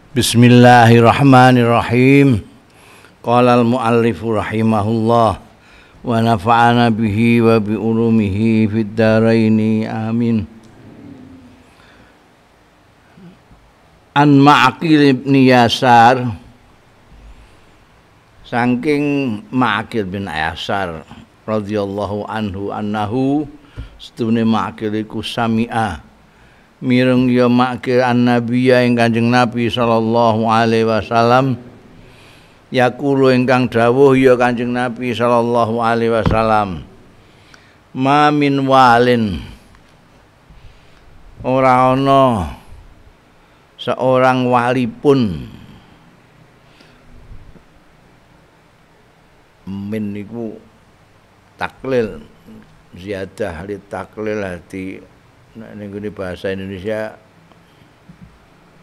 Bismillahirrahmanirrahim. Qala al-muallifu rahimahullah wa nafa'ana bihi wa bi ulumihi fid dharaini amin. An Ma'qil bin Yasar, saking Ma'qil bin Yasar radhiyallahu anhu annahu setune Ma'qil iku sami'a mireng ya Ma'qil an-nabiyya ing Kanjeng Nabi sallallahu alaihi wasallam yaqulu ingkang dawuh ya Kanjeng Nabi sallallahu alaihi wasallam ma min walin ora ana seorang wali pun min niku taklil ziyadah li taklil hati ning bahasa Indonesia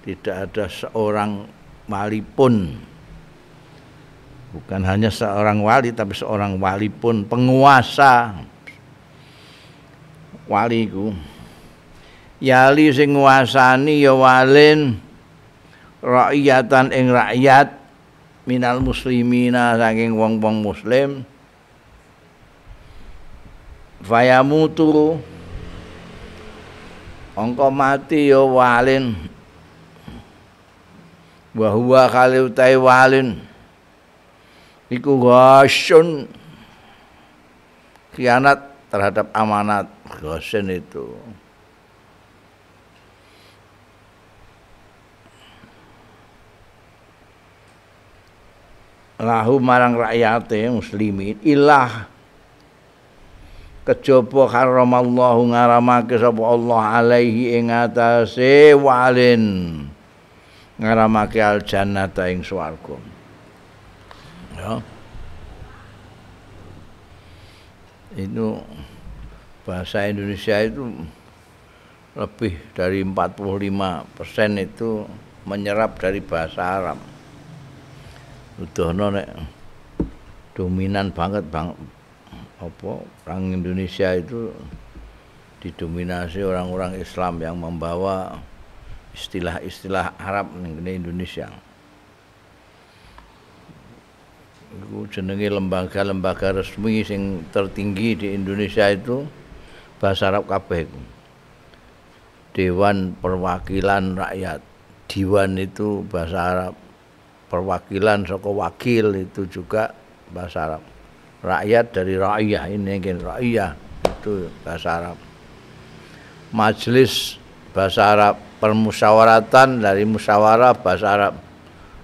tidak ada seorang wali pun, bukan hanya seorang wali tapi seorang wali pun, penguasa wali ku yali sing nguasani ya walin rakyatan ing rakyat minal muslimina saking wong-wong muslim fayamutu angka mati ya walin wa huwa kali utai walin iku ghasyun khianat terhadap amanat. Ghasyin itu lahu marang rakyate muslimin ilah kejaba haramallahu ngaramake sapa Allah alaihi ing atase walin ngaramake al jannata ing swarga ya. Itu bahasa Indonesia itu lebih dari 45% itu menyerap dari bahasa Arab. Udono nek dominan banget apa orang Indonesia itu didominasi orang-orang Islam yang membawa istilah-istilah Arab ning Indonesia. Iku jenenge lembaga-lembaga resmi sing tertinggi di Indonesia itu bahasa Arab kabeh. Dewan Perwakilan Rakyat, Diwan itu bahasa Arab. Perwakilan saka wakil itu juga bahasa Arab. Rakyat dari ra'iyah, ini kan ra'iyah itu bahasa Arab. Majelis bahasa Arab, permusyawaratan dari musyawarah bahasa Arab.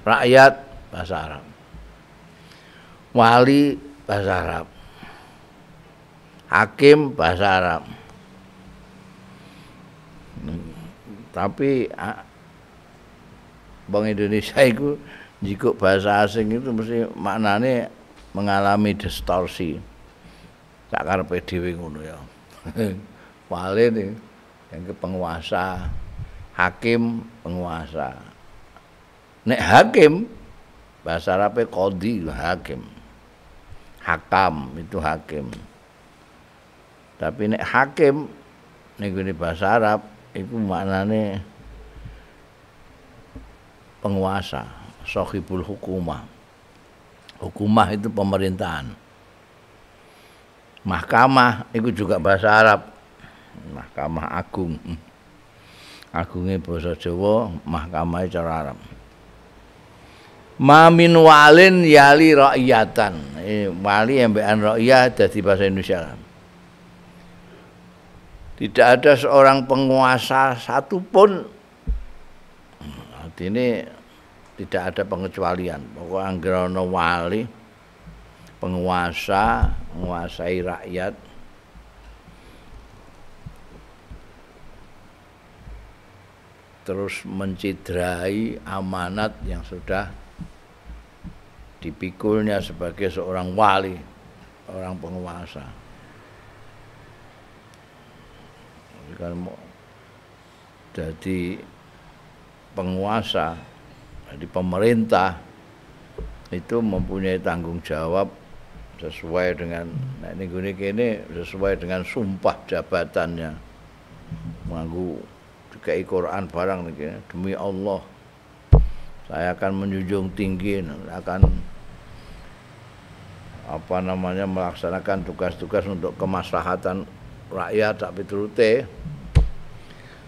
Rakyat bahasa Arab. Wali bahasa Arab. Hakim bahasa Arab. Tapi Bang Indonesia itu jika bahasa asing itu mesti maknanya mengalami distorsi. Tak karepe dhewe ngono ya. Wali nih yang ke penguasa, hakim penguasa. Nek hakim bahasa Arabnya qadhi hakim. Hakam itu hakim. Tapi nek hakim nek bahasa Arab itu maknanya penguasa, sahibul hukumah. Hukumah itu pemerintahan. Mahkamah itu juga bahasa Arab. Mahkamah Agung. Agungnya bahasa Jawa, mahkamah cara Arab. Ma min walin yali rakyatan. Wali ambekan rakyat dadi bahasa Indonesia. Tidak ada seorang penguasa satupun. Artinya tidak ada pengecualian. Pokoknya anggere ana wali penguasa menguasai rakyat terus mencidrai amanat yang sudah dipikulnya sebagai seorang wali, orang penguasa. Jadi penguasa, jadi pemerintah itu mempunyai tanggung jawab sesuai dengan sesuai dengan sumpah jabatannya. Manggu dikai Quran barang niki demi Allah saya akan menjunjung tinggi, akan melaksanakan tugas-tugas untuk kemaslahatan rakyat tak piturute.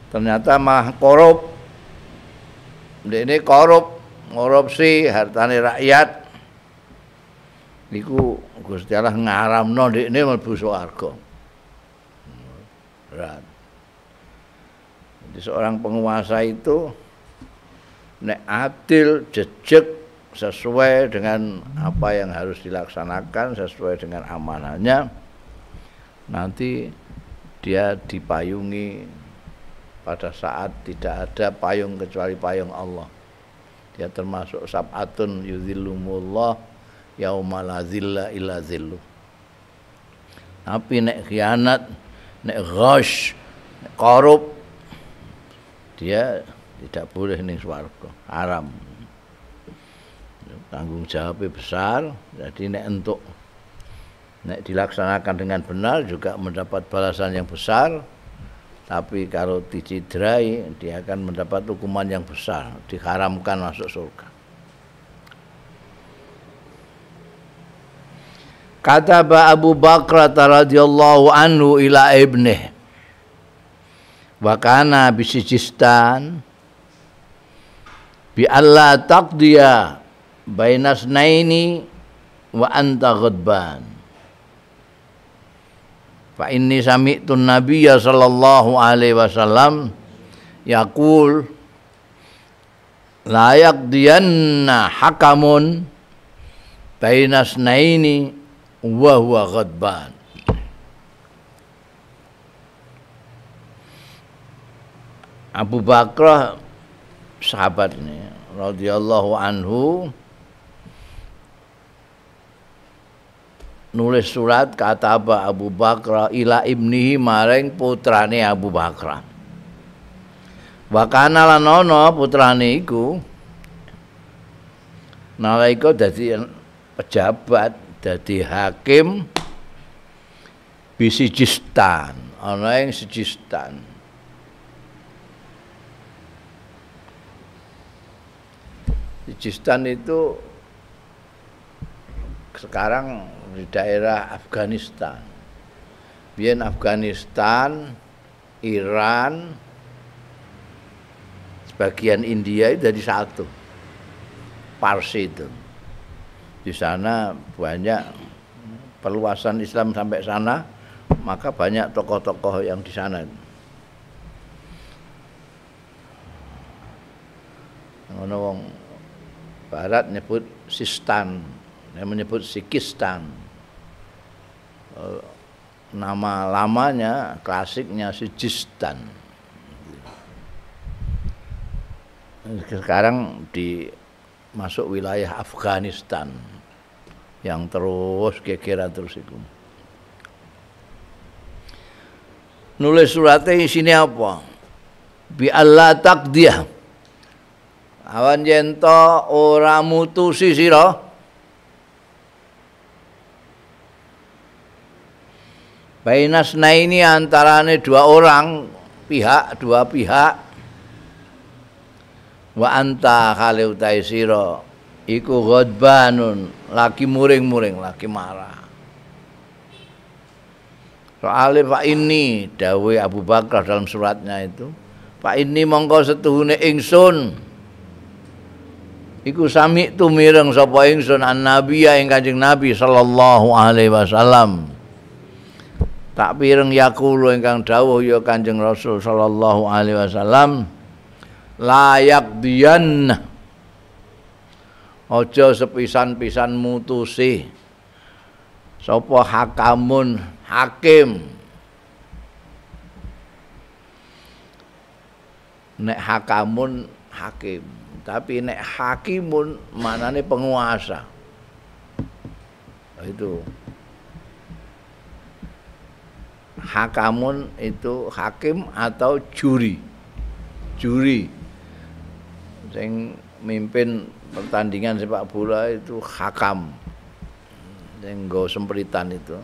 Ternyata mah korup. Ini korupsi hartane rakyat. Niku Gusti Allah ngaramno ndekne mlebu swarga. Berat. Jadi seorang penguasa itu nek adil, jejeg, sesuai dengan apa yang harus dilaksanakan, sesuai dengan amanahnya, nanti dia dipayungi pada saat tidak ada payung kecuali payung Allah. Dia termasuk sab'atun yuzillumullah yauma la zilla illa zillu. Tapi nek khianat, nek ghash, nek korup, dia tidak boleh ning swarga, haram. Tanggung jawabnya besar, jadi nek dilaksanakan dengan benar juga mendapat balasan yang besar. Tapi kalau dicidrai, dia akan mendapat hukuman yang besar, diharamkan masuk surga. Kataba Abu Bakar radhiyallahu anhu ila ibnih wa kana bisijistan bi alla taqdiya bainas naini wa anta ghadban fa inni sami'tu nabiyya sallallahu alaihi wasallam yaqul la yaqdiyanna hakamun bainas naini wa huwa ghadban. Abu Bakar sahabat ini radhiyallahu anhu nulis surat kata Abu Bakar ila ibnihi maring putrane Abu Bakar. Wa kana lan ana putrane iku nalika dadi pejabat, dadi hakim Bisijistan, ana ing Sijistan. Sijistan itu sekarang di daerah Afghanistan. Biyen Afghanistan, Iran, sebagian India itu jadi satu. Parsi itu. Di sana banyak perluasan Islam sampai sana, maka banyak tokoh-tokoh yang di sana. Ngono wong Barat nyebut Sistan, yang menyebut Sikistan. Nama lamanya, klasiknya Sijistan. Sekarang masuk wilayah Afghanistan yang terus gegeran terus itu. Nulis suratnya isinya apa? Bi Allah taqdiyah. Awan yento ora mutusi sira bainas naini antarane dua pihak wa anta khali utai sira iku ghadbanun lagi muring-muring, lagi marah. Soale Pak ini dawuh Abu Bakar dalam suratnya itu, Pak ini mongko setuhune ingsun iku sami tu mireng sapa ingsun an-nabiyya ing Kanjeng Nabi sallallahu alaihi wasallam. Tak pireng yaqulu ingkang dawuh ya Kanjeng Rasul sallallahu alaihi wasallam, layak diyan aja sepisan-pisan mutusi sapa hakamun hakim. Nek hakamun hakim, tapi nek hakimun manane penguasa. Itu hakamun itu hakim atau juri sing mimpin pertandingan sepak bola itu hakam, sing nggo sempritan itu.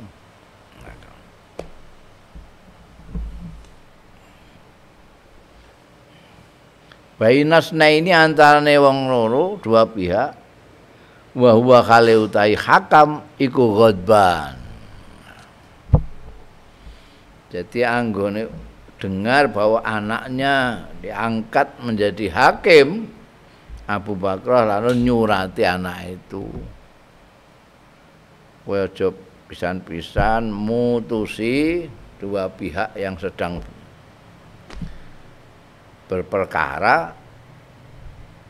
Bainasna ini antarane wong loro dua pihak wa huwa khali utai hakam iku ghadban. Jadi anggone dengar bahwa anaknya diangkat menjadi hakim, Abu Bakar lalu nyurati anak itu. Kowe aja pisan-pisan mutusi dua pihak yang sedang berperkara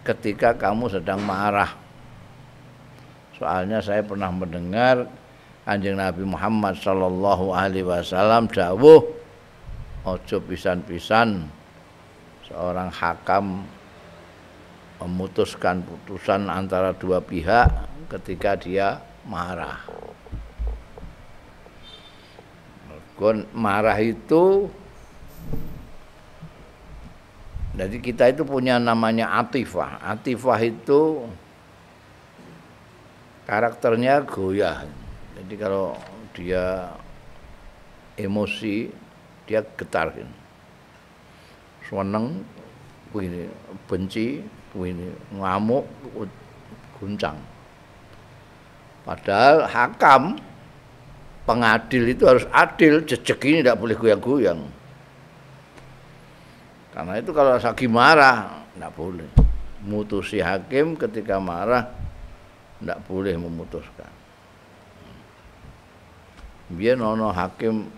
ketika kamu sedang marah. Soalnya saya pernah mendengar Kanjeng Nabi Muhammad sallallahu alaihi wasallam dawuh, ojo pisan-pisan seorang hakam memutuskan putusan antara dua pihak ketika dia marah. Marah itu, jadi kita itu punya namanya atifah. Atifah itu karakternya goyah. Jadi kalau dia emosi, dia getar. Seneng, ini benci, ini ngamuk, guncang. Padahal hakam, pengadil itu harus adil, jejak ini tidak boleh goyang-goyang. Karena itu kalau lagi marah, tidak boleh. Mutusi hakim ketika marah, tidak boleh memutuskan. Biyen ana hakim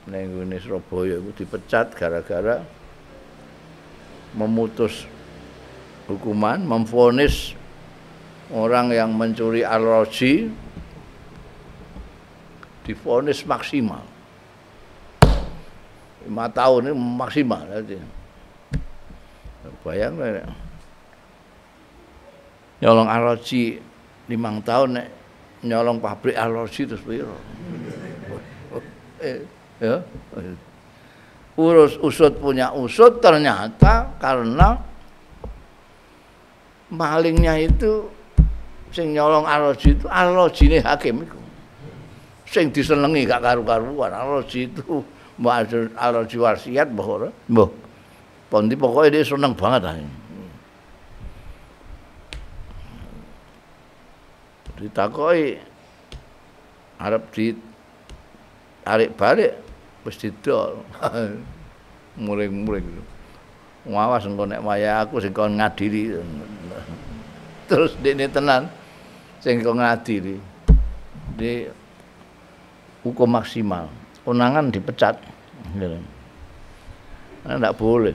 ning Surabaya itu dipecat gara-gara memutus hukuman, memvonis orang yang mencuri Al-Raji divonis maksimal 5 tahun ini maksimal. Bayangkan nyolong Al-Raji 5 tahun nek nyolong pabrik Al-Raji terus piro? Ya. Urus usut punya usut, ternyata karena malingnya itu sing nyolong Al-Raji itu Al-Rajine hakim iku. Sing disenengi gak karu-karuan. Al-Raji itu mbok Al-Raji wasiat mbah ora? Mbah. Pondi pokoke dia seneng banget ae. Ditakoki arep ditarik balik wis didol. Muring-muring. Ngawas engko nek wayah aku sing kon ngadili. Terus dekne tenan sing kon ngadili. Di hukum maksimal. Unangan dipecat. Gitu. Nah, enggak boleh.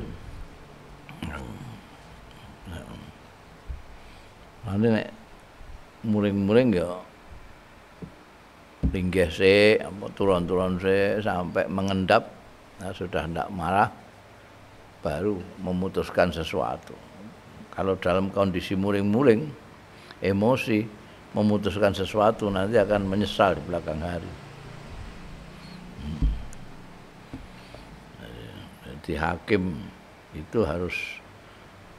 Nanti nek muring-muring ya linggih sik, turun-turun sik sampai mengendap, nah, sudah tidak marah baru memutuskan sesuatu. Kalau dalam kondisi muring-muring, emosi, memutuskan sesuatu nanti akan menyesal di belakang hari. Jadi hakim itu harus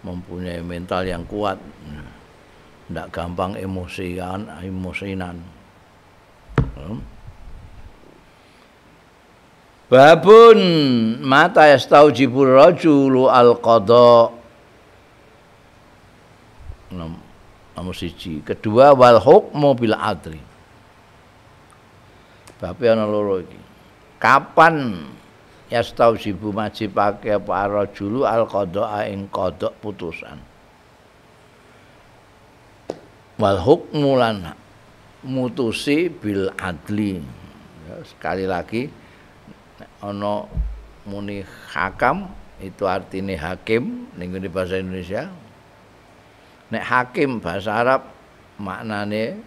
mempunyai mental yang kuat. Tidak gampang emosinan. Babun mata yastaujibur rajulu al-qada. Nomor 1. Kedua wal hukmu bil adli. Babe ana loro iki. Kapan yastaujibu majibake apa rajulu al-qada ing qada putusan. Wal hukmu lan mutusi bil adli. Ya, sekali lagi ana muni hakam itu artinya hakim ning bahasa Indonesia. Nek hakim bahasa Arab maknane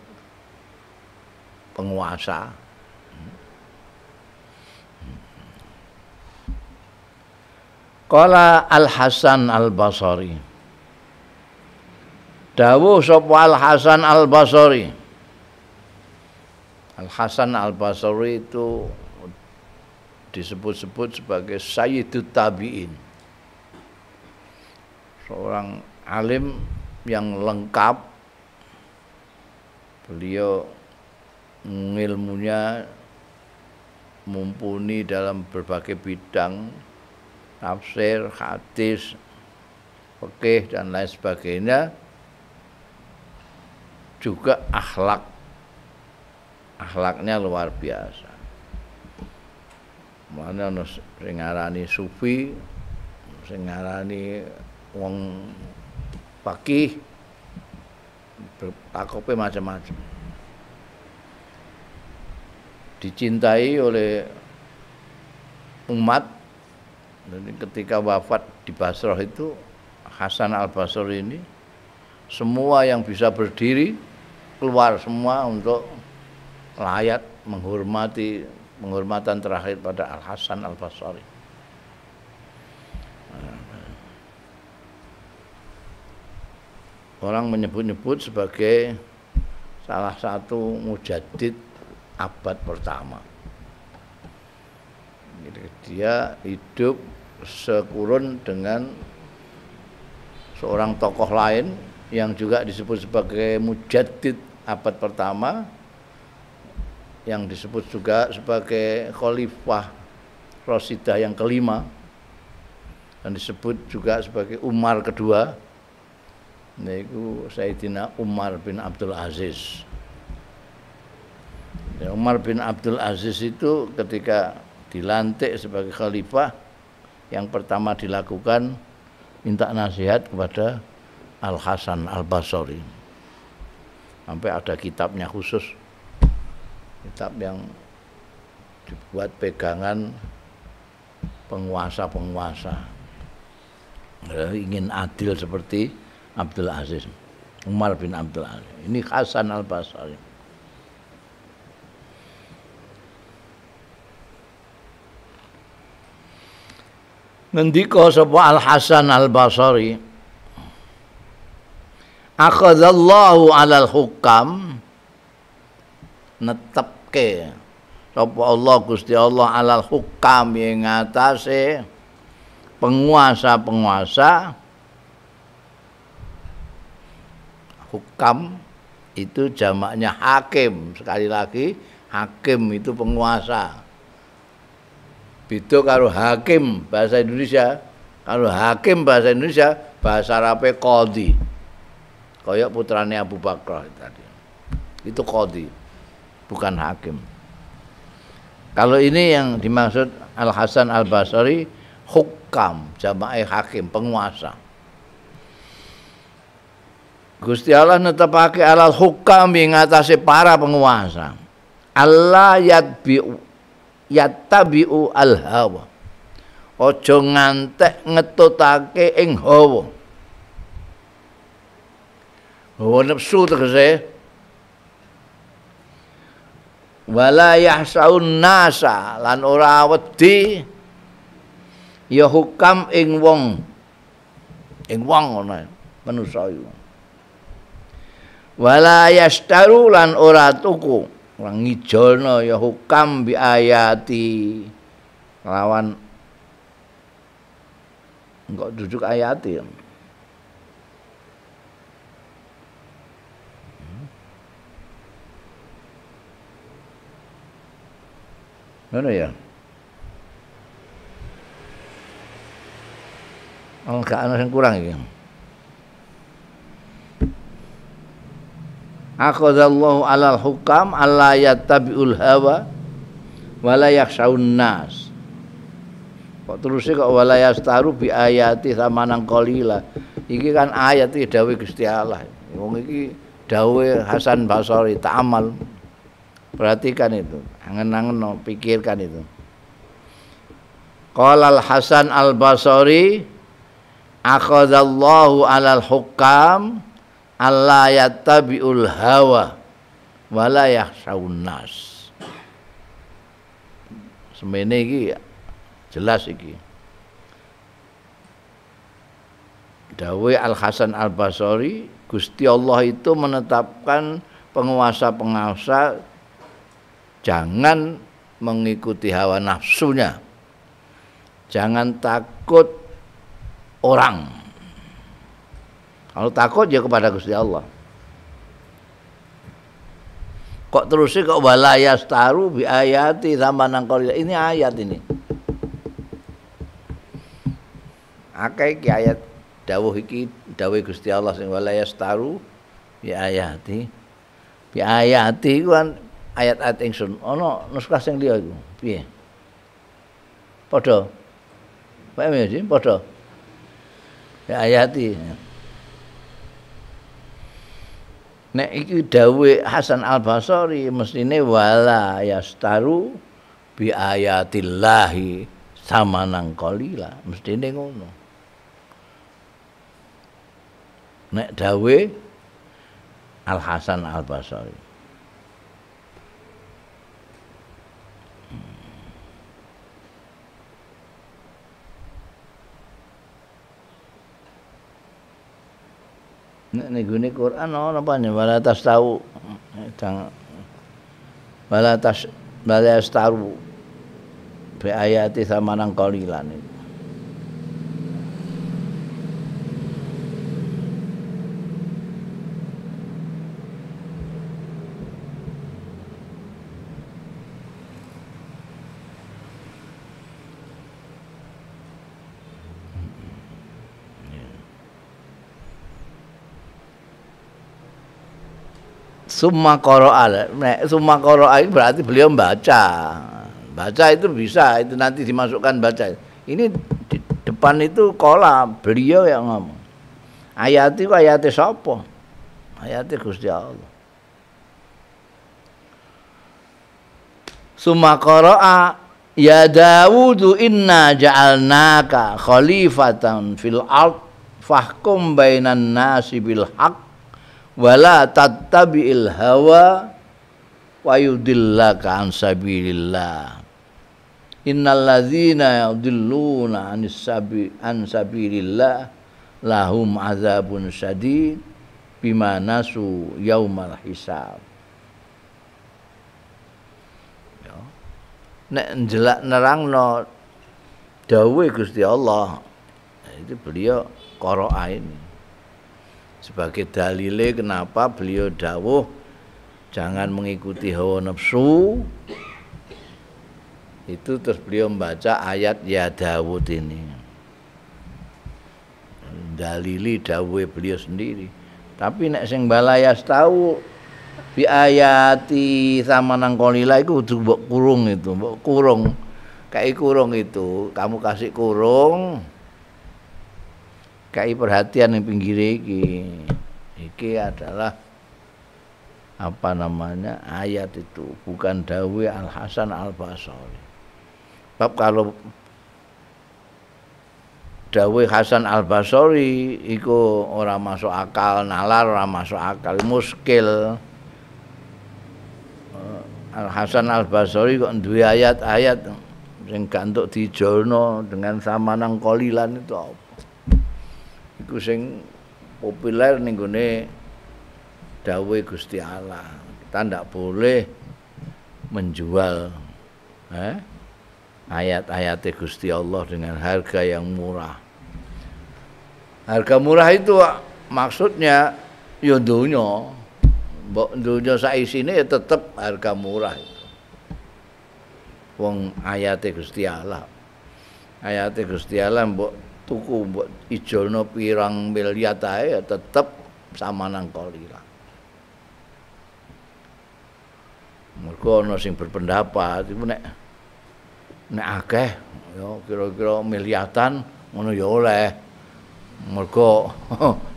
penguasa. Qala Al-Hasan Al-Basri. Dawuh sapa Al-Hasan Al-Basri. Al-Hasan Al-Basri itu disebut-sebut sebagai Sayyidut Tabi'in. Seorang alim yang lengkap. Beliau ilmunya mumpuni dalam berbagai bidang, tafsir, hadis, fikih dan lain sebagainya, juga akhlaknya luar biasa. Mulane ana sing ngarani sufi, sing ngarani wong fakih, takope macam-macam. Dicintai oleh umat. Dan ketika wafat di Basrah itu, Hasan al-Basri ini, semua yang bisa berdiri keluar semua untuk layat penghormatan terakhir pada Al-Hasan al-Basri. Orang menyebut-nyebut sebagai salah satu mujaddid abad pertama. Dia hidup sekurun dengan seorang tokoh lain yang juga disebut sebagai mujaddid abad pertama, yang disebut juga sebagai Khalifah Rasidah yang kelima, dan disebut juga sebagai Umar kedua, yaitu Sayyidina Umar bin Abdul Aziz. Dan Umar bin Abdul Aziz itu ketika dilantik sebagai khalifah, yang pertama dilakukan minta nasihat kepada Al-Hasan al-Basri. Sampai ada kitabnya khusus, kitab yang dibuat pegangan penguasa-penguasa ingin adil seperti Abdul Aziz, Umar bin Abdul Aziz. Ini Hasan al-Basri. Ngendika sapa Al-Hasan al-Basri, akhadallahu 'alal hukam, netepke sapa Allah Gusti Allah 'alal hukam ing ngatasé penguasa-penguasa. Hukam itu jamaknya hakim. Sekali lagi, hakim itu penguasa. Beda karo hakim bahasa Indonesia. Kalau hakim bahasa Indonesia, bahasa Arabnya qadhi. Kayak putrane Abu Bakar tadi. Itu qadhi, bukan hakim. Kalau ini yang dimaksud Al-Hasan al-Basri, hukam, jamaknya hakim, penguasa. Gusti Allah netepake alal hukam ing atase para penguasa. Allah yattabi'u al-hawa. Aja ngantek ngetutake ing hawa. Hawa nafsu tegese. Wala yahsaun nasa, lan ora wedi ya hukam ing wong. Ing wong ngono, manusa iku. Wala yastaru, lan ora tuku, orang ngijolno ya hukam bi ayati, lawan enggak duduk ayati. Mana ya? Oh, gak ana sing kurang iki. Akhadallahu 'alal hukam alla yattabi'ul hawa wala yakhshawun nas. Kok terusé kok wala yastaru bi ayati samanan qalila. Iki kan ayat iki dawuh Gusti Allah. Wong iki dawuh Hasan Basri, ta'amal. Perhatikan itu, angen-angen, pikirkan itu. Qala Al-Hasan al-Basri, akhadallahu 'alal hukam alla yattabi'ul hawa wala yakhshawun nas. Semene iki jelas iki. Dawuh Al-Hasan al-Basri, Gusti Allah itu menetapkan penguasa-penguasa jangan mengikuti hawa nafsunya. Jangan takut orang. Kalau takut ya kepada Gusti Allah. Kok terusnya kok wala yastaru bi ayati samanan qalila. Ini ayat ini. Akeh iki ayat dawuh iki dawuh Gusti Allah sing wala yastaru bi ayati. Bi ayati iku kan ayat-ayat ingsun. Ana nuskah sing liya iku. Piye? Padha. Paham ya, padha. Bi ayati. Nek iki dawuh Hasan Al-Basri mestine wala yastaru bi ayatillahi samanan qalila, mestine ngono. Nek dawuh Al Hasan Al Basri. Nek nggone Quran ana apa nih wala tas tahu wala taru bi ayati samanan qalilan itu. Summa qara'a. Nek summa qara'a itu berarti beliau membaca. Baca itu bisa, itu nanti dimasukkan baca. Ini di depan itu qala, beliau yang ngomong. Ayat itu ayate sapa? Ayate Gusti Allah. Summa qara'a ya Dawud inna ja'alnaka khalifatan fil ard fahkum bainan nasi bil haqq wala tattabi'il hawa wa yudillaka an sabilillah innal ladzina yudilluna an sabilillah lahum adzabun syadid bima nasu yaumal hisab. Ya. Nek njelak nerangno dawuh Gusti Allah itu beliau qara'a ini sebagai dalile kenapa beliau dawuh jangan mengikuti hawa nafsu. Itu terus beliau membaca ayat ya Dawud ini. Dalili dawuh beliau sendiri. Tapi nek sing balayas tahu bi ayati sama nang qalila iku kudu mbok kurung itu, mbok kurung. Kayak kurung itu, kamu kasih kurung. Kai perhatian yang pinggir iki adalah apa namanya ayat itu bukan dawuh Al Hasan Al Basri. Bab kalau dawuh Hasan Al Basri iku ora masuk akal, nalar ora masuk akal, muskil. Al Hasan Al Basri kok duwe ayat-ayat sing gak entuk dijolno dengan samanang qalilan itu apa? Iku sing populer ning gone dawuh Gusti Allah. Kita ndak boleh menjual ayat-ayat Gusti Allah dengan harga yang murah. Harga murah itu maksudnya ya donya. Mbok donya sak isine ya tetep harga murah itu. Wong ayat Gusti Allah. Ayat Gusti Allah mbok tuku mbok ijolno pirang miliar ae ya tetep samanang qalila. Mergo ana sing berpendapat iku nek akeh ya kira-kira miliatan ngono ya oleh. Mergo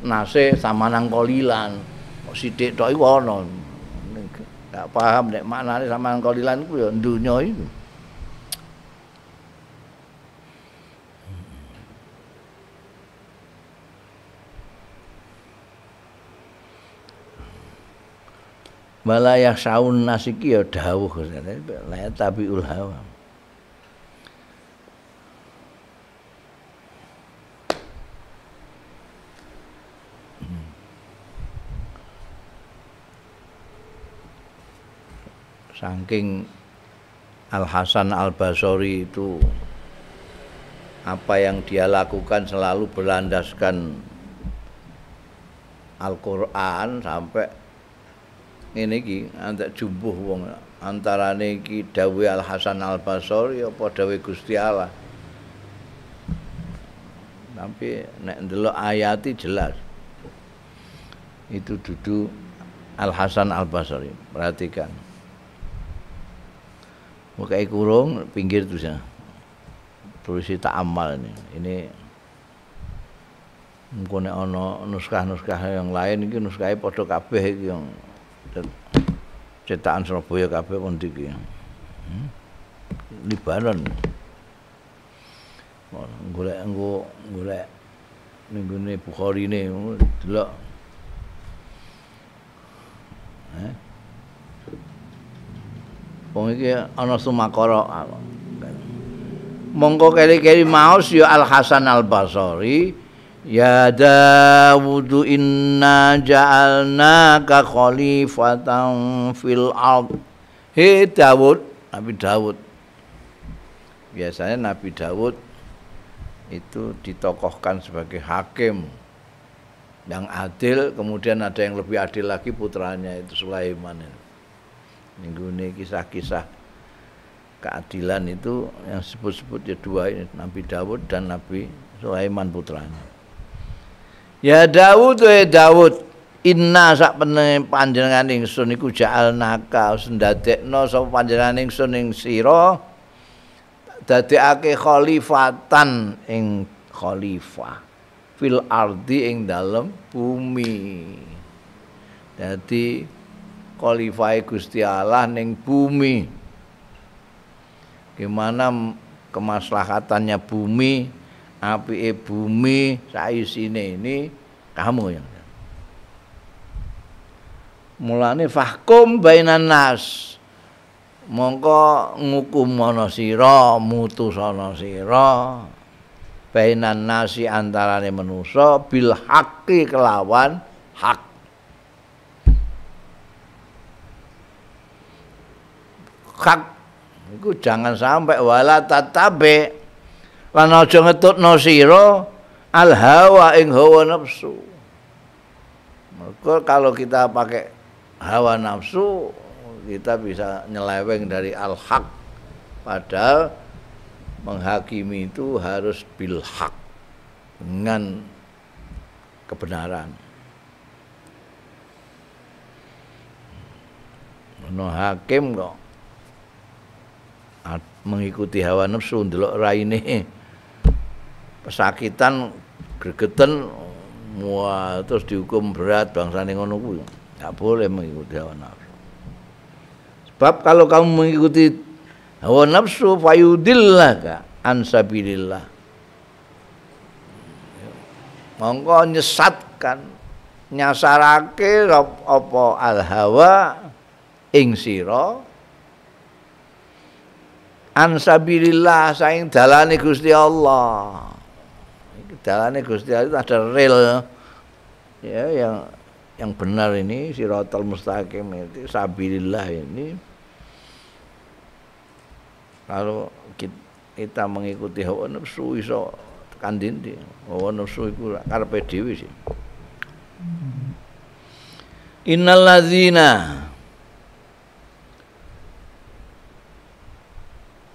nase samanang qalilan. Kok sithik tok iku ana. Gak paham nek maknane samanang qalilan iku ya dunya iku. Malayah saun nasiki ya dawuh la tabiul hawa. Saking Al Hasan Al Basri itu apa yang dia lakukan selalu berlandaskan Al-Qur'an sampai ngene iki antek jumbuh wong antarane iki dawuh Al Hasan Al Basri apa dawuh Gusti Allah. Tapi nek ndelok ayati jelas. Itu dudu Al Hasan Al Basri. Perhatikan. Mukai kurung pinggir tulisnya. Tulisi ta'ammal ini. Ini mungkin ana nuskah-nuskah yang lain iki nuskahe padha kabeh iki yang cetakan Surabaya kabeh pun iki. Libanon. Golek ning gone Bukhari ne delok. Wong iki ana sumakara. Monggo keri-keri maos ya Al Hasan Al Basri, ya Dawud inna ja'alnaka khalifatan fil ard. He Dawud, Nabi Dawud. Biasanya Nabi Dawud itu ditokohkan sebagai hakim yang adil, kemudian ada yang lebih adil lagi putranya itu Sulaiman. Ini kisah-kisah keadilan itu yang sebut-sebut ya dua ini, Nabi Dawud dan Nabi Sulaiman putranya. Ya Dawud ya Dawud, inna sak panjenengan ingsun iku ja'alnaka ndadekno sapa panjenengan ingsun ing sira dadekake khalifatan ing khalifah fil ardi ing dalem bumi. Dadi khalifah Gusti Allah ning bumi. Gimana kemaslahatannya bumi, apike bumi, saisine ini kamu yang. Mulane fahkum bainan nas. Mongko ngukumono sira, mutusana sira bainan nasi antarane manusa bil haqqi kelawan hak. Hak iku jangan sampai wala tatabe lan aja ngetutno sira al hawa ing hawa nafsu. Maka kalau kita pakai hawa nafsu kita bisa nyeleweng dari al haq, padahal menghakimi itu harus bil haq, dengan kebenaran. Ono hakim kok mengikuti hawa nafsu, ndelok raine pesakitan gregeten wah terus dihukum berat bangsane ngono kuwi. Enggak boleh mengikuti hawa nafsu. Sebab kalau kamu mengikuti hawa nafsu fayudillaka an sabilillah. Monggo nyesatkan nyasarake apa al hawa ing sira an sabilillah saing dalane Gusti Allah. Iki dalane Gusti Allah itu ada rel ya yang benar ini siratal mustaqim itu sabilillah ini. Kalau kita mengikuti hawa nafsu iso tekan dindi. Hawa nafsu iku karepe dhewe sih. Innal ladzina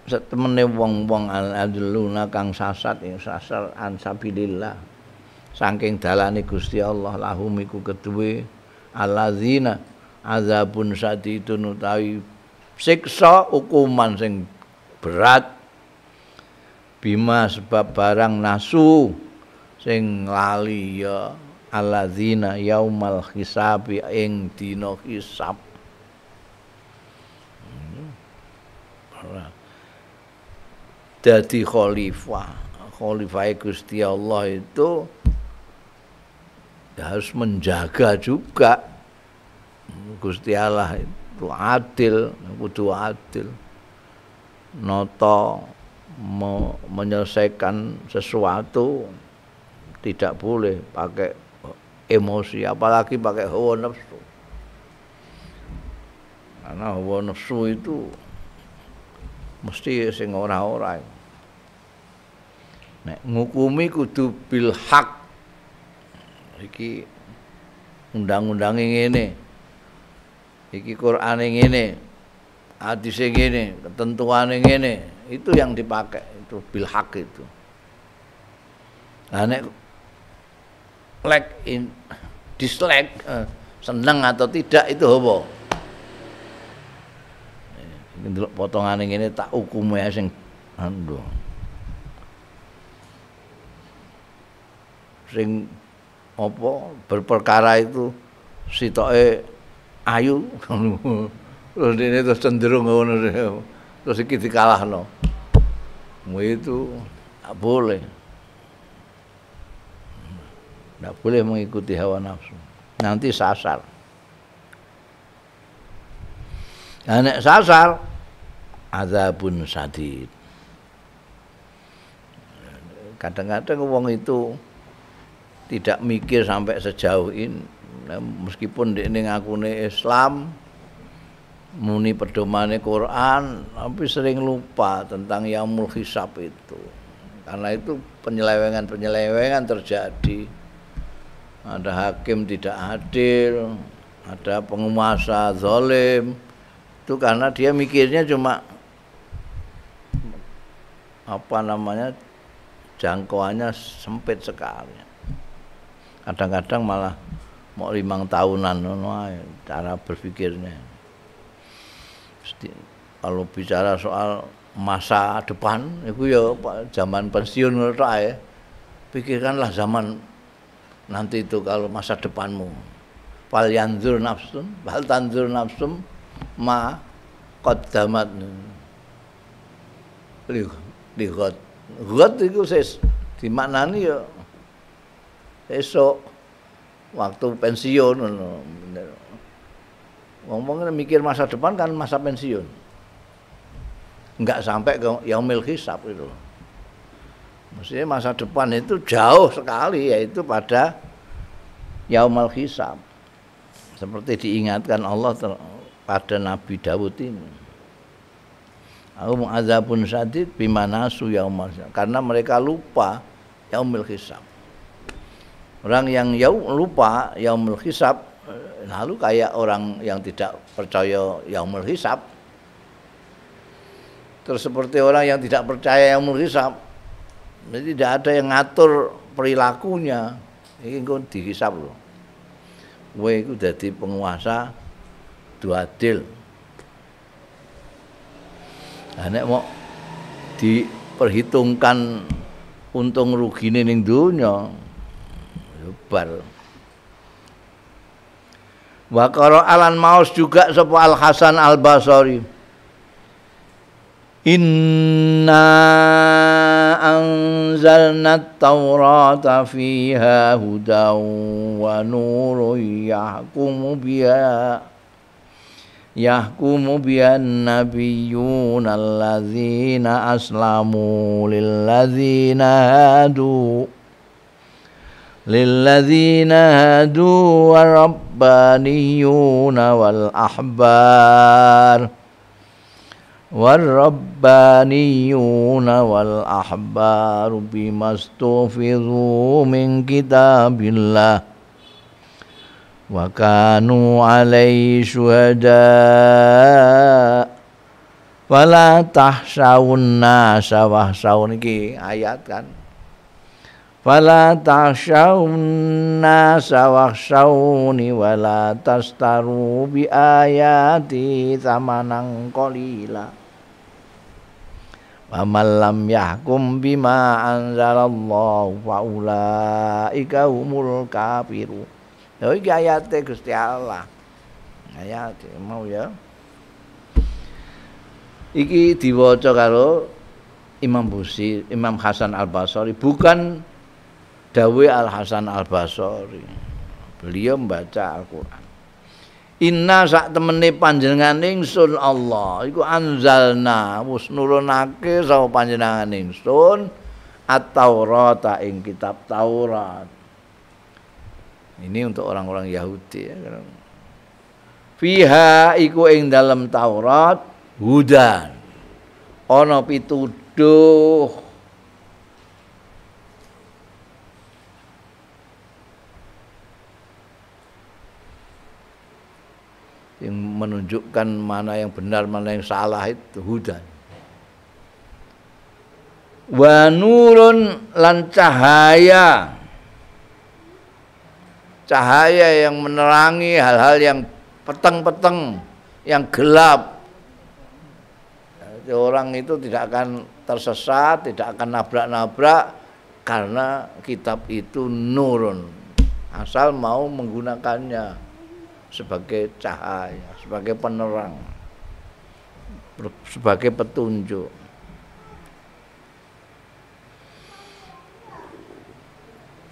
setemene wong-wong al-adluna kang sasat ing sasar ansabilillah saking dalane Gusti Allah lahum iku keduwe alladzina azabun sadidun utawi siksa hukuman sing berat bima sebab barang nasu sing lali ya alladzina yaumal hisabi ing dina hisab. Dadi khalifah Gusti Allah itu harus menjaga juga. Gusti Allah itu adil, kudu adil. Noto menyelesaikan sesuatu tidak boleh pakai emosi, apalagi pakai hawa nafsu. Karena hawa nafsu itu mesti sing ora-ora. Nek ngukumi kudu bil haq. Iki undang-undange ngene. Iki Qur'ane ngene. Hadise ngene, ketentuane ngene. Itu yang dipakai, itu bil haq itu. Lah nek dislike seneng atau tidak itu apa? Iki ndelok potongane ngene tak ukume sing ando. Sing apa berperkara itu sitoke ayu terus dene terus cenderung ngono terus iki dikalahno. Itu tak boleh. Tidak boleh mengikuti hawa nafsu. Nanti sasar. Nah, nek sasar azabun sadid. Kadang-kadang wong itu tidak mikir sampai sejauh ini. Nah, meskipun dia ngakune Islam, muni pedomane Quran, tapi sering lupa tentang yaumul hisab itu. Karena itu penyelewengan terjadi. Ada hakim tidak adil, ada penguasa zalim. Itu karena dia mikirnya cuma jangkauannya sempit sekali. Kadang-kadang malah mau 5 tahunan cara berpikirnya. Kalau bicara soal masa depan, itu ya zaman pensiun menurut saya. Pikirkanlah zaman nanti itu kalau masa depanmu. Fal yanzur nafsun, bal tanzur nafsum ma qaddamat. Lihat itu dimaknani ya esok waktu pensiun. Ngomongnya mikir masa depan kan masa pensiun. Enggak sampai ke yaumil hisab itu. Maksudnya masa depan itu jauh sekali, yaitu pada yaumul hisab. Seperti diingatkan Allah pada Nabi Dawud ini. Ahum azabun sadid bima nasu yaumul hisab. Karena mereka lupa yaumul hisab. Orang yang lupa yaumul hisab, lalu kayak orang yang tidak percaya yaumul hisab. Terus seperti orang yang tidak percaya yaumul hisab. Jadi tidak ada yang ngatur perilakunya. Ini kok dihisab loh. Kowe iku dadi penguasa duadil. Lah nek mau diperhitungkan untung rugine ning donya bar. Wa qara alan maus juga sapa Al Hasan Al Basri. Inna anzalna at-taurata fiha hudan wa nurun yahkumu biha an-nabiyyuna alladzina aslamu lilladzina hadu wa rabbaniyuna wal ahbar والربانيون والأحبار بما استحفظوا من كتاب الله وكانوا عليه شهداء فلا تخشوا الناس واخشون iki ayat kan فلا تخشوا الناس واخشوني ولا تشتروا بآياتي ثمنا قليلا Waman lam yahkum bima anzalallahu fa ulaika humul kafirun. Lha iki ayate Gusti Allah. Ayat mau ya. Iki diwaca karo Imam Hasan Al Basri, bukan dawuh Al Hasan Al Basri. Beliau membaca Al-Qur'an. Inna sak temene panjenengan ingsun Allah iku anzalna wis nurunake sapa panjenengan ingsun at-Taurata ing kitab Taurat. Ini untuk orang-orang Yahudi ya. Fiha iku ing dalam Taurat hudan ana pituduh yang menunjukkan mana yang benar, mana yang salah itu hudan. Wa nurun lan cahaya. Cahaya yang menerangi hal-hal yang peteng-peteng, yang gelap. Jadi orang itu tidak akan tersesat, tidak akan nabrak-nabrak karena kitab itu nurun. Asal mau menggunakannya sebagai cahaya, sebagai penerang, sebagai petunjuk.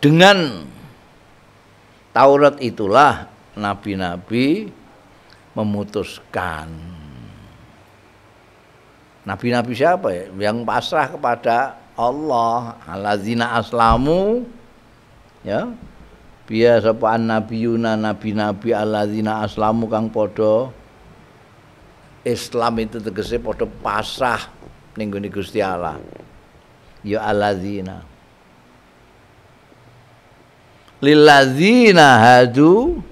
Dengan Taurat itulah nabi-nabi memutuskan. Nabi-nabi siapa ya? Yang pasrah kepada Allah. Alladzina aslamu, ya. Biasa sapa annabiyuna nabi-nabi alladzina aslamu kang padha Islam itu tegese padha pasrah ning nggone Gusti Allah. Ya alladzina lilladzina hadu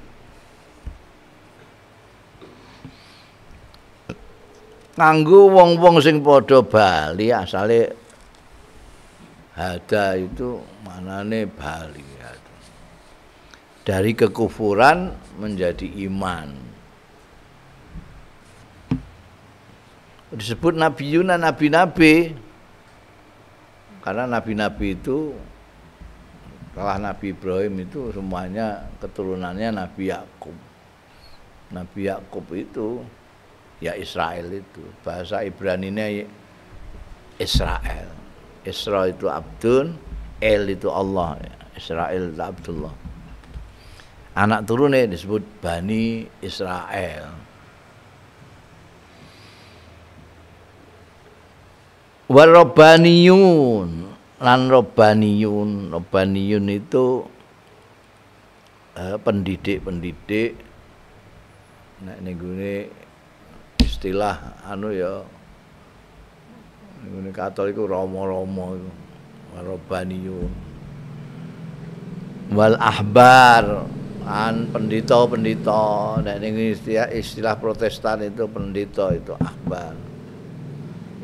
nganggo wong-wong sing padha bali. Asale hada itu manane bali, dari kekufuran menjadi iman. Disebut nabiyuna nabi-nabi karena nabi-nabi itu setelah Nabi Ibrahim itu semuanya keturunannya Nabi Yakub. Nabi Yakub itu ya Israel itu. Bahasa Ibraninya Israel. Isra itu Abdun, El itu Allah. Israel itu Abdullah. Anak turunnya disebut Bani Israel. Warabbaniyun lan robbaniyun. Robbaniyun itu pendidik-pendidik. Nek nggone istilah anu ya nggone Katolik iku romo-romo iku. Robbaniyun. Wal ahbar an pendeta-pendeta. Nek ning istilah Protestan itu pendeta itu ahbar.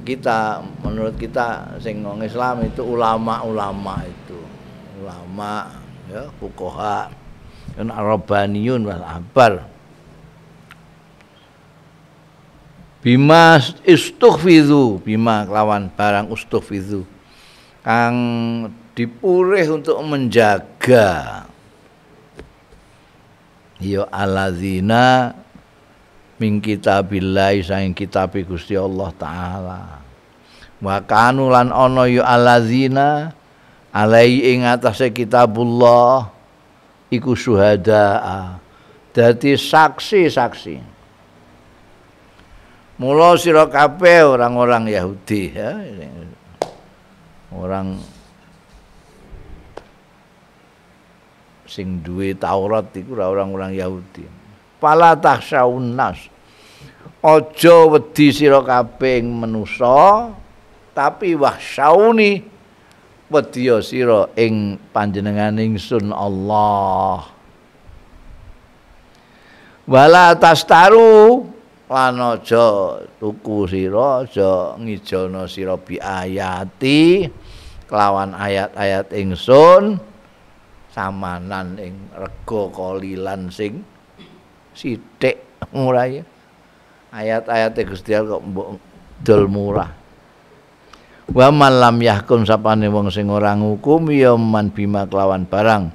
Kita menurut kita sing wong Islam itu ulama-ulama itu. Ulama ya fuqaha. Kan Rabbaniyun wal ahbar. Bima istughfizu, bima kelawan barang ustughfizu kang dipurih untuk menjaga ya alladzina min kitabillahi saing kitabe Gusti Allah taala. Wa kanu lan ana ya alladzina alai ing atase kitabullah iku syuhada. Dadi saksi-saksi. Mula sira kabeh orang-orang Yahudi ya. Orang sing duwe Taurat iku orang-orang Yahudi. Fala takhshawun nas. Aja wedi sira kabeh manusa, tapi wahsyauni wedi sira ing panjenengan ingsun Allah. Wala tastaru lan aja tuku sira, aja ngijono sira bi ayati kelawan ayat-ayat ingsun samanan ing rega kolilan sing sithik murah ya. Ayat-ayat Gusti Allah kok mbok dol murah. Wa man lam yahkum sapane wong sing ora ngukum ya man bima kelawan barang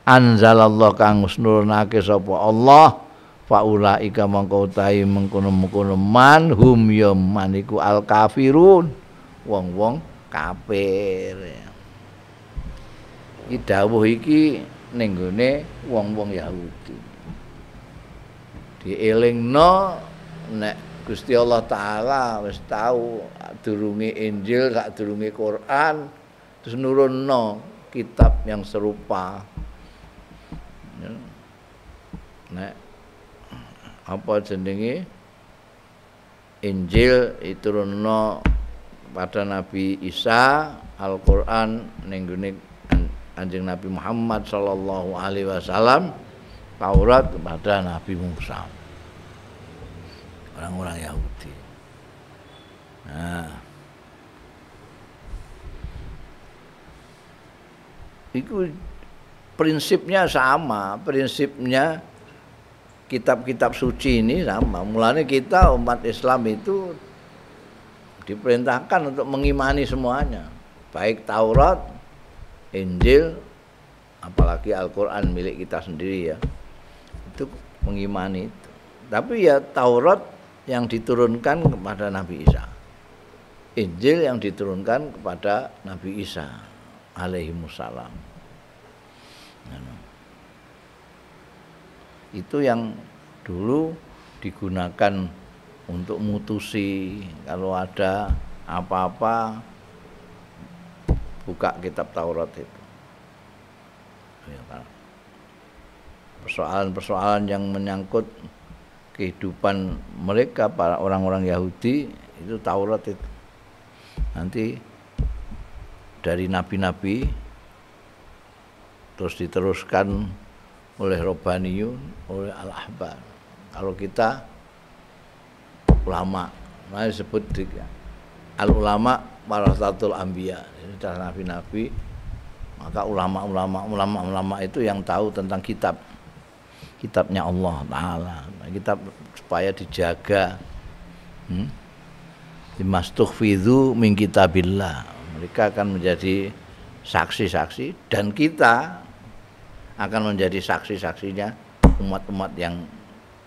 anzalallah kang nurunake sapa Allah faulaika mangko utahe mengkono-mengkono man hum ya man iku al kafirun wong-wong kafir. Iki dawuh iki ning gone wong-wong Yahudi. Dielingno nek Gusti Allah taala wis tahu durunge Injil sak durunge Quran terus nurunno kitab yang serupa. Nek apa jenenge Injil diturunno pada Nabi Isa, Al-Qur'an ning gone Kanjeng Nabi Muhammad sallallahu alaihi wasallam, Taurat kepada Nabi Musa. Orang-orang Yahudi. Nah, Itu prinsipnya sama, prinsipnya kitab-kitab suci ini sama. Mulanya kita umat Islam itu diperintahkan untuk mengimani semuanya, baik Taurat, Injil, apalagi Al-Quran milik kita sendiri ya, itu mengimani itu. Tapi ya Taurat yang diturunkan kepada Nabi Isa, Injil yang diturunkan kepada Nabi Isa alaihimussalam. Itu yang dulu digunakan untuk mutusi kalau ada apa-apa, buka kitab Taurat itu. Persoalan-persoalan yang menyangkut kehidupan mereka, para orang-orang Yahudi, itu Taurat itu. Nanti dari nabi-nabi terus diteruskan oleh Robbaniyun, oleh Al-Ahbar. Kalau kita ulama, nah disebut al-ulama warasatul anbiya, sudah nabi-nabi, maka ulama itu yang tahu tentang kitabnya Allah Ta'ala, kitab supaya dijaga. Dimastughfidhu min kitabillah, mereka akan menjadi saksi-saksi, dan kita akan menjadi saksi-saksinya umat-umat yang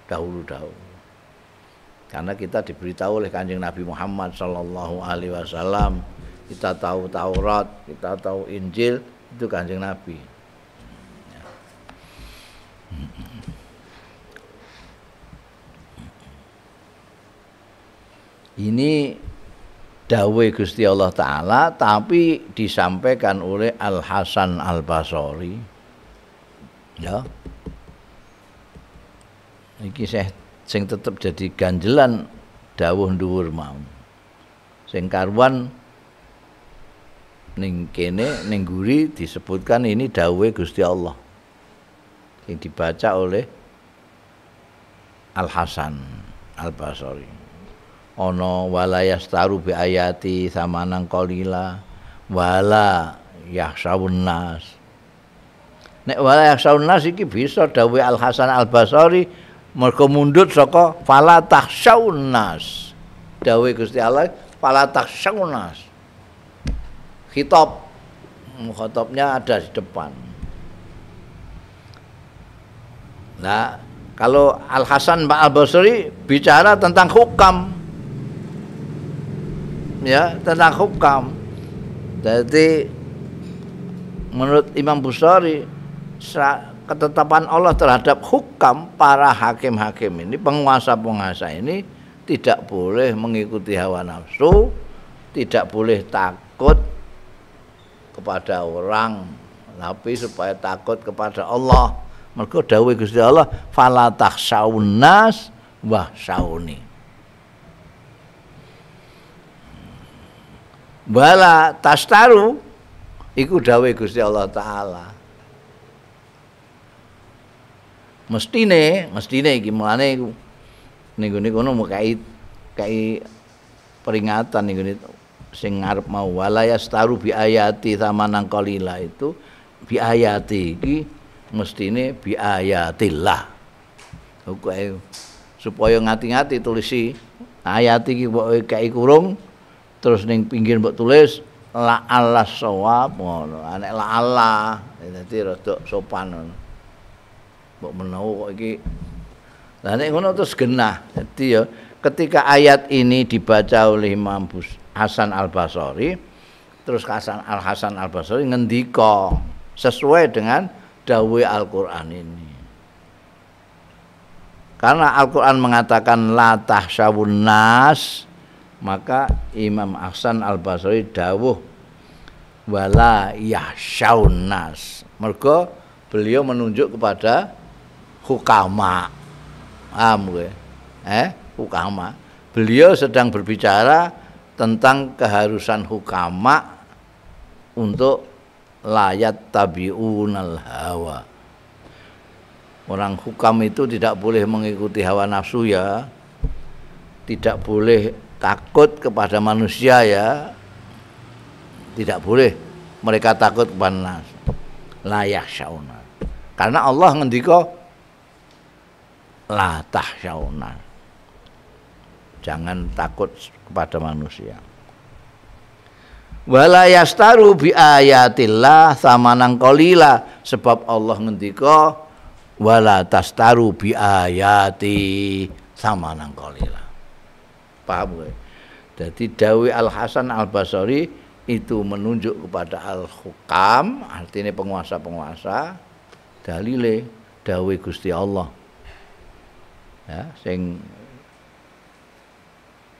dahulu-dahulu. Karena kita diberitahu oleh Kanjeng Nabi Muhammad sallallahu alaihi wasallam, kita tahu Taurat, kita tahu Injil, itu Kanjeng Nabi. Ini dawuh Gusti Allah Ta'ala, tapi disampaikan oleh Al-Hasan Al-Basri. Ya, iki sing tetep jadi ganjelan dawuh dhuwur mau. Sing karuan ning kene ning guri disebutkan ini dawuh Gusti Allah. Yang dibaca oleh Al-Hasan Al-Basri. Ana wala yastaru bi ayati samanan qalila wala yahsawun nas. Nek wala yakhshawun nas iki bisa dawuh Al Hasan Al Basri mergo mundhut saka fala takhshawun nas. Dawuh Gusti Allah fala takhshawun nas. Khitab mukhatabnya ada di depan. Nah, kalau Al Hasan Al Basri bicara tentang hukam. Ya, tentang hukam. Jadi menurut Imam Busari, ketetapan Allah terhadap hukam, para hakim-hakim ini, penguasa-penguasa ini tidak boleh mengikuti hawa nafsu, tidak boleh takut kepada orang, tapi supaya takut kepada Allah. Mergo dawuh Gusti Allah, fala takhshawun nas wakhshawni. Wala tastaru iku dawuh Gusti Allah Ta'ala. Mestine iki mulane iku ning gone kono kai peringatan ning gone sing ngarep mau wala yastaru bi ayati samanan qalila, itu bi ayati iki mestine bi ayatillah. Supaya ngati-ngati tulisi ayat iki mbok kai kurung terus ning pinggir mbok tulis la Allah shawab ngono. Nek la Allah dadi rada sopan ngono. Mbok menawa kok iki. Lah nek ngono terus genah. Jadi ya ketika ayat ini dibaca oleh Imam Hasan Al-Basri, terus Al Hasan Al-Basri ngendika sesuai dengan dawuh Al-Qur'an ini. Karena Al-Qur'an mengatakan la tahsyawun nas, maka Imam Hasan Al-Basri dawuh wala yahsyawun nas. Mergo beliau menunjuk kepada hukama. Paham kowe? Hukama. Beliau sedang berbicara tentang keharusan hukama untuk layat tabi'unal hawa. Orang hukam itu tidak boleh mengikuti hawa nafsu ya. Tidak boleh takut kepada manusia ya. Tidak boleh mereka takut kepada nas. la yakhshauna. Karena Allah ngendika la takhshauna. Jangan takut kepada manusia. Wala yastaru bi ayatillah samanan qalila, sebab Allah ngendika wala tastaru bi ayati samanan qalila. Paham ya? Jadi dawuh Al Hasan Al Basri itu menunjuk kepada al-hukam, artinya penguasa-penguasa, dalile dawuh Gusti Allah. Ya, sing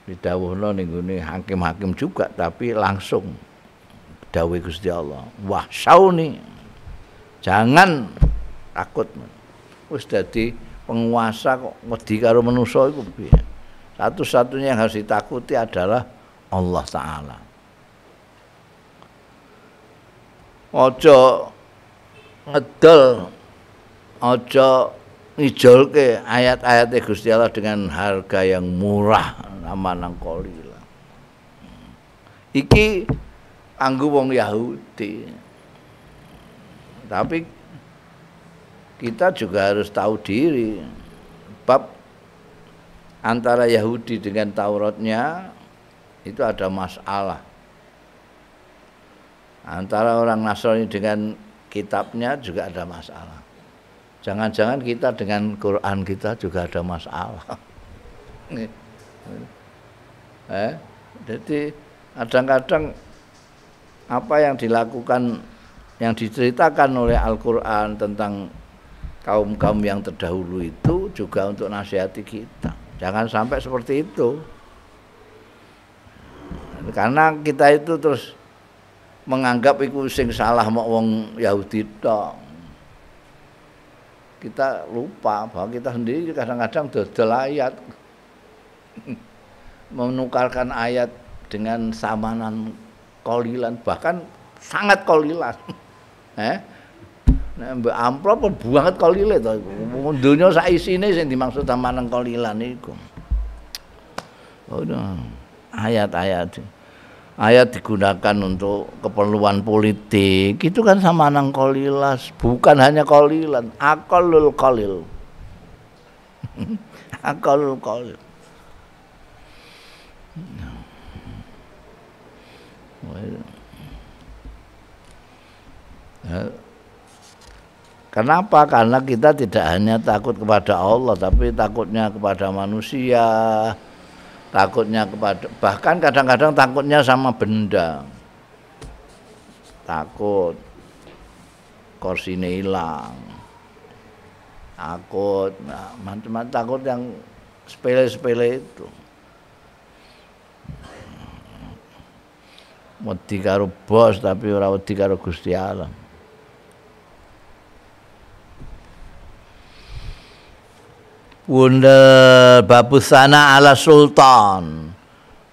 didhawuhna ning gone hakim-hakim juga, tapi langsung dawuh Gusti Allah. Wah, sauni. Jangan takut. Wis dadi penguasa kok wedi karo manusa iku piye? Satu-satunya yang harus ditakuti adalah Allah Ta'ala. Ojo ngedol, ojo ngijolke ayat-ayat Gusti Allah dengan harga yang murah, amanang qalila. Iki kanggo wong Yahudi. Tapi kita juga harus tahu diri. Bab antara Yahudi dengan Tauratnya itu ada masalah. Antara orang Nasrani dengan kitabnya juga ada masalah. Jangan-jangan kita dengan Quran kita juga ada masalah. Jadi kadang-kadang apa yang dilakukan, yang diceritakan oleh Al-Quran tentang kaum-kaum yang terdahulu itu juga untuk nasihati kita. Jangan sampai seperti itu. Karena kita itu terus menganggap iku sing salah mok wong Yahudi tok. Kita lupa bahwa kita sendiri kadang-kadang dodol ayat. Menukarkan ayat dengan samanan qalilan, bahkan sangat qalilan. Nek mbok amplop banget qalile to iku. Donya sak isine sing dimaksud samanan qalilan iku. Oh, ayat-ayat. Ayat digunakan untuk keperluan politik, itu kan samanan qalilas, bukan hanya qalilan, aqallul qalil. Aqallul qalil. Kenapa? Karena kita tidak hanya takut kepada Allah, tapi takutnya kepada manusia, takutnya kepada, bahkan kadang-kadang takutnya sama benda. Takut korsine hilang, takut, macam-macam takut yang sepele-sepele itu. Wedi karo bos tapi ora wedi karo Gusti Allah. Bunda babusana ala sultan.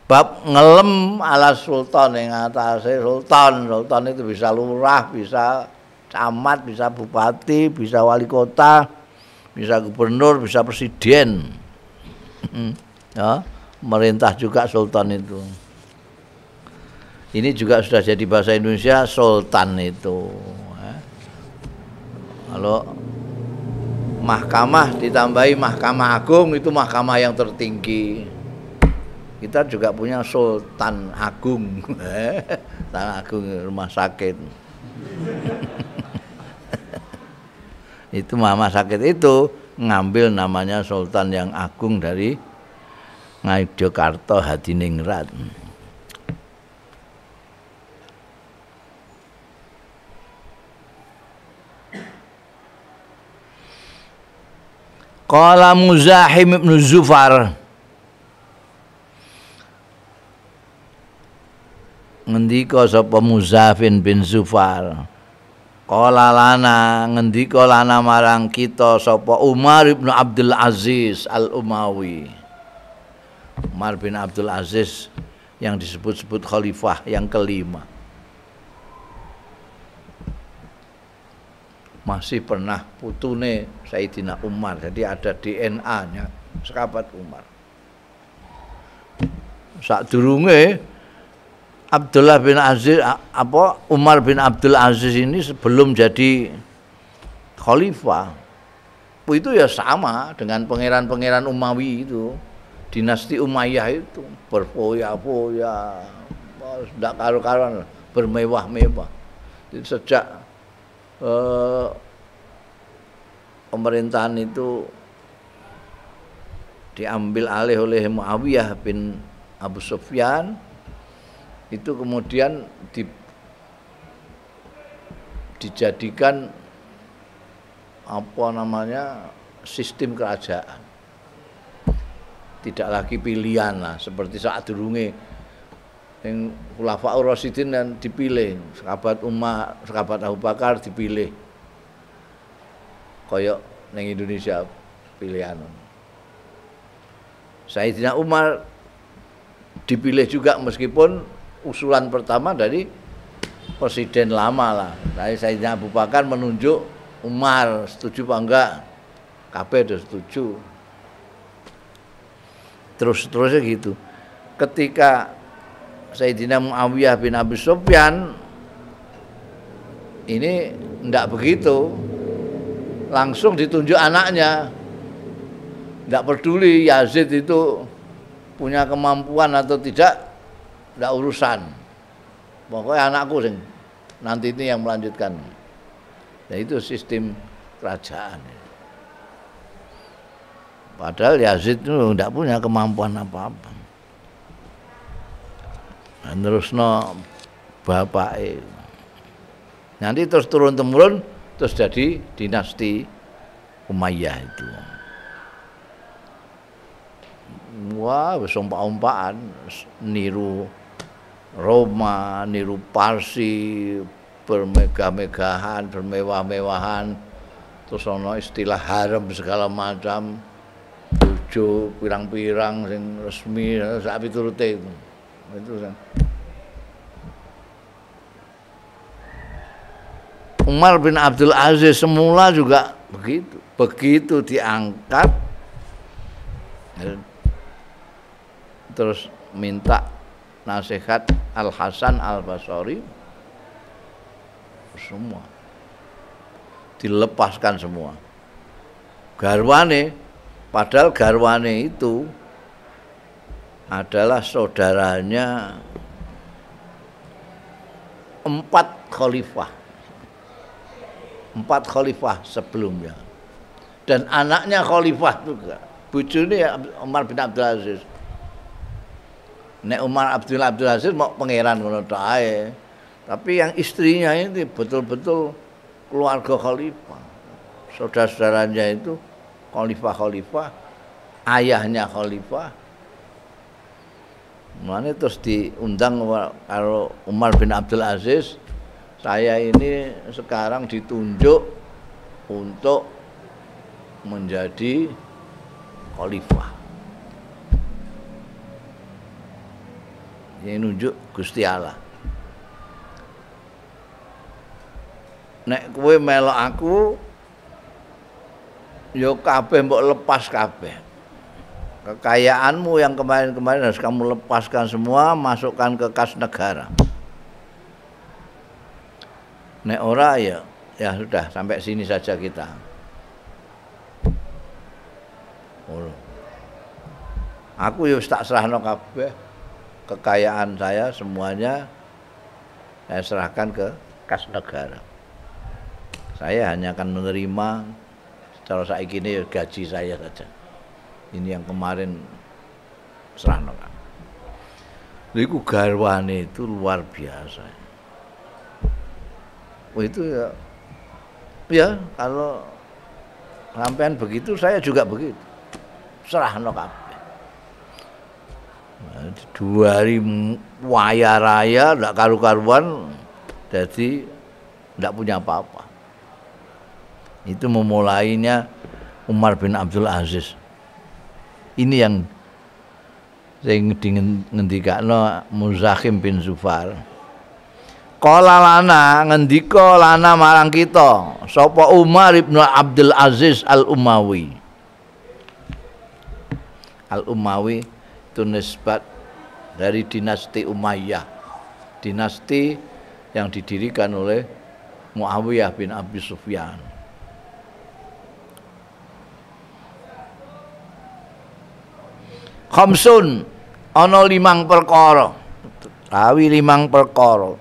Bab ngelem ala sultan yang atase sultan. Sultan itu bisa lurah, bisa camat, bisa bupati, bisa wali kota, bisa gubernur, bisa presiden. Ya, merintah juga sultan itu. Ini juga sudah jadi bahasa Indonesia sultan itu. Kalau mahkamah ditambahi mahkamah agung, itu mahkamah yang tertinggi. Kita juga punya sultan agung. Sultan agung rumah sakit. Itu rumah sakit itu ngambil namanya sultan yang agung dari Ngayogyakarta Hadiningrat. Qala Muzahim ibn Zufar, ngendika sapa Muzafin bin Zufar, qala lana, ngendika lana marang kita sapa Umar ibn Abdul Aziz Al-Umawi. Umar bin Abdul Aziz yang disebut-sebut khalifah yang kelima. Masih pernah putune Sayyidina Umar, jadi ada DNA-nya sahabat Umar. Sadurunge Abdullah bin Aziz Umar bin Abdul Aziz ini sebelum jadi khalifah itu ya sama dengan pangeran-pangeran Umawi itu, dinasti Umayyah itu berfoya-foya, tidak karu-karuan, bermewah-mewah. Jadi sejak pemerintahan itu diambil alih oleh Muawiyah bin Abu Sufyan, itu kemudian dijadikan apa namanya sistem kerajaan, tidak lagi pilihan lah seperti saat durunge yang Khulafaur Rasyidin dan dipilih, sahabat Umar, sahabat Abu Bakar dipilih, koyok neng Indonesia pilihan. Sayyidina Umar dipilih juga meskipun usulan pertama dari presiden lama lah. Dari Sayyidina Abu Bakar menunjuk Umar, setuju apa enggak? Kabeh udah setuju. Terus-terusnya gitu. Ketika Sayyidina Muawiyah bin Abi Sufyan ini enggak begitu. Langsung ditunjuk anaknya. Enggak peduli Yazid itu punya kemampuan atau tidak, enggak urusan. Pokoknya anakku sing nanti ini yang melanjutkan. Ya itu sistem kerajaan. Padahal Yazid itu tidak punya kemampuan apa-apa. Dan terus bapak nanti terus turun-temurun terus jadi dinasti Umayyah itu. Wah, ompak-ompakan niru Roma, niru Parsi, bermegah-megahan, bermewah-mewahan, terus ono istilah harem segala macam, bojo pirang-pirang sing resmi sak piturute itu. Itu kan. Umar bin Abdul Aziz semula juga begitu. Begitu diangkat terus minta nasihat Al Hasan Al Basri, semua dilepaskan semua. Garwane, padahal garwane itu adalah saudaranya 4 khalifah sebelumnya, dan anaknya khalifah juga. Bojone ya Umar bin Abdul Aziz. Nek Umar Abdul Aziz mau pangeran ngono tok ae. Tapi yang istrinya ini betul-betul keluarga khalifah. Saudara-saudaranya itu khalifah, ayahnya khalifah. Mulane terus diundang karo Umar bin Abdul Aziz, saya ini sekarang ditunjuk untuk menjadi khalifah. Yang nunjuk Gusti Allah. Nek kowe melok aku, yo kabeh mbok lepas kabeh. Kekayaanmu yang kemarin-kemarin harus kamu lepaskan semua, masukkan ke kas negara. Nek ora ya sudah sampai sini saja kita. Aku ya tak serahno kabeh. Kekayaan saya semuanya saya serahkan ke kas negara. Saya hanya akan menerima secara saiki ini gaji saya saja. Ini yang kemarin serahno kan. Iku garwane itu luar biasa. Itu ya kalau sampean begitu saya juga begitu. Serahno kabeh. 2 hari waya raya ndak karu-karuan, jadi ndak punya apa-apa. Itu memulainya Umar bin Abdul Aziz. Ini yang sing ngendikakno Muzakhim bin Zufar. Qala lana, ngendika lana marang kita sapa Umar bin Abdul Aziz Al-Umawi. Al-Umawi itu nisbat dari dinasti Umayyah. dinasti yang didirikan oleh Muawiyah bin Abi Sufyan. Khamsun ana 5 perkara. Rawi 5 perkara.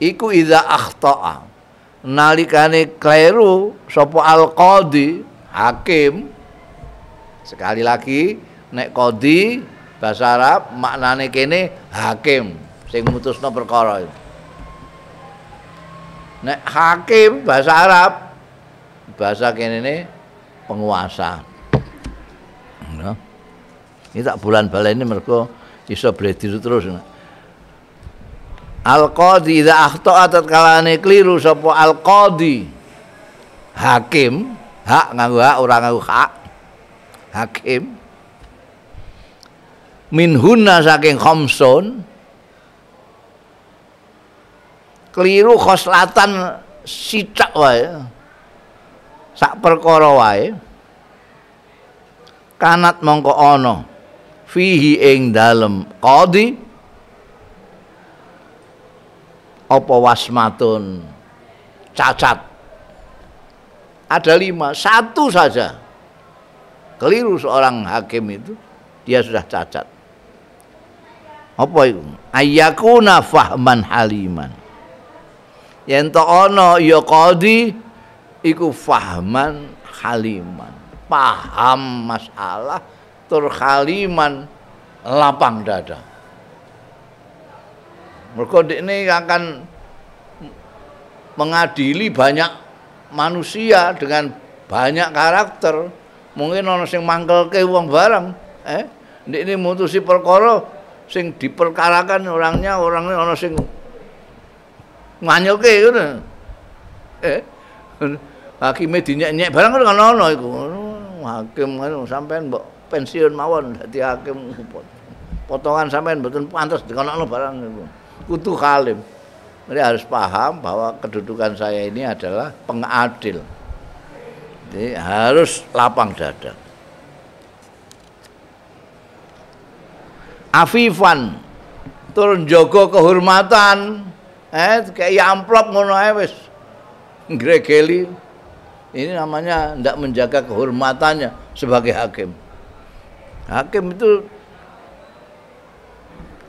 Iku idza akhta'a. Nalikane kleru sapa al-qadhi, hakim. Sekali lagi nek qadhi bahasa Arab maknane kene hakim sing mutusno perkara itu. Nek hakim bahasa Arab bahasa kene ne penguasa. No. Ini tak bulan baleni mergo iso bledir terus. Al-qadhi idza akhta'a tatkalane kliru sapa al-qadhi. Hakim, hak nganggo hak ora nganggo hak. Hakim minhunna saking khamsun keliru khoslatan sithak wae sak perkara wae kanat mongko ana fihi ing dalem qadhi apa wasmatun cacat. Ada 5, 1 saja keliru seorang hakim itu dia sudah cacat. Apa itu? Ayyakuna fahman haliman. Yen to ana ya qadhi iku fahman haliman, paham masalah tur haliman lapang dada. Mergo dekne akan mengadili banyak manusia dengan banyak karakter. Mungkin ana sing mangkelke wong barang, ndekne mutusi perkara sing diperkarakan orangnya ana sing nganyelke ngono. Hakime dinyek-nyek barang kan ana iku. Hakim ngono sampean mbok pensiun mawon dadi hakim. Potongan sampean mboten pantes dikonokno barang niku. Kudu halim. Jadi harus paham bahwa kedudukan saya ini adalah pengadil. Jadi harus lapang dada. Afifan turun jaga kehormatan. Kayak amplop ngono ae wis. Gregeli. Ini namanya tidak menjaga kehormatannya sebagai hakim. Hakim itu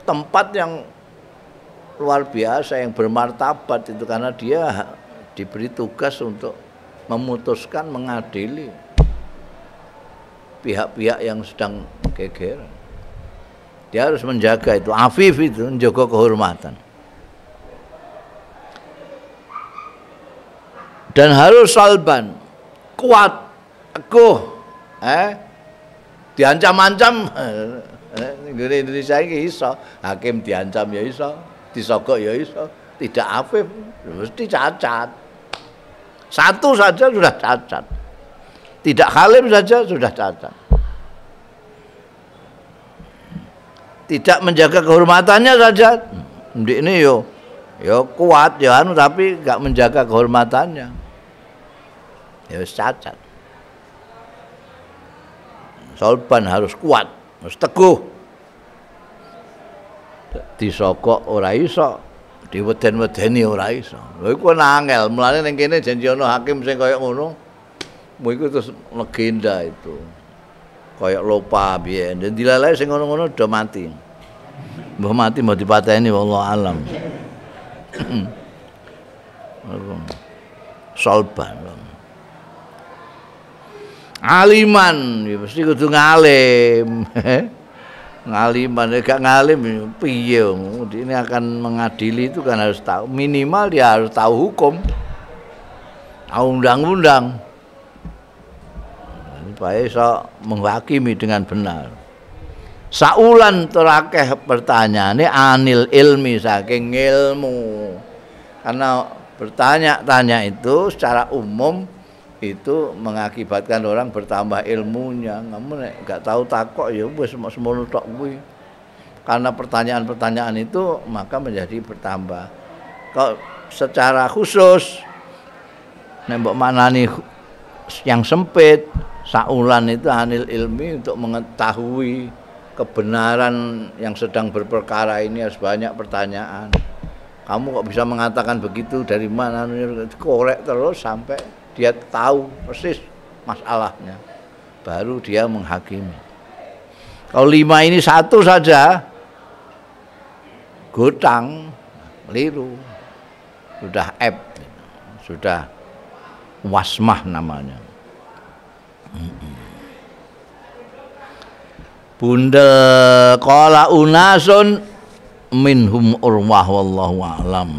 tempat yang luar biasa, yang bermartabat itu karena dia diberi tugas untuk memutuskan, mengadili pihak-pihak yang sedang geger. Dia harus menjaga itu, afif itu, menjaga kehormatan. Dan harus salban, kuat, teguh, diancam-ancam. Negara Indonesia ini iso, hakim diancam ya iso, disogok ya iso, tidak afif, mesti cacat. 1 saja sudah cacat, tidak halim saja sudah cacat, tidak menjaga kehormatannya saja. Ini yo kuat ya tapi nggak menjaga kehormatannya, ya cacat. Solban harus kuat, harus teguh. Disogok ora iso, diweden-wedeni ora iso. Lha iku angel, mulane ning kene janji ana hakim sing kaya ngono. Iku terus legenda itu. Kaya Lopa biyen. Dan dilalae sing ngono-ngono do mati. Mbah mati mau dipateni wallahu alam. Solban. Aliman, ya mesti kudu ngalim. Ngaliman, gak ngalim piye ini akan mengadili itu kan harus tahu, minimal dia harus tahu hukum, tahu undang-undang supaya bisa menghakimi dengan benar. Saulan terakeh pertanyaane anil ilmi saking ilmu, karena bertanya-tanya itu secara umum itu mengakibatkan orang bertambah ilmunya. Kamu nek gak tahu takok ya wis semono tok kuwi. Karena pertanyaan-pertanyaan itu maka menjadi bertambah. Kalau secara khusus nek mbok manani yang sempit, saulan itu anil ilmi untuk mengetahui kebenaran yang sedang berperkara ini harus banyak pertanyaan. Kamu kok bisa mengatakan begitu, dari mana? Korek terus sampai dia tahu persis masalahnya, baru dia menghakimi. Kalau 5 ini satu saja gotang, keliru, sudah sudah wasmah namanya. Bundel qala unasun minhum urwah wallahu a'lam.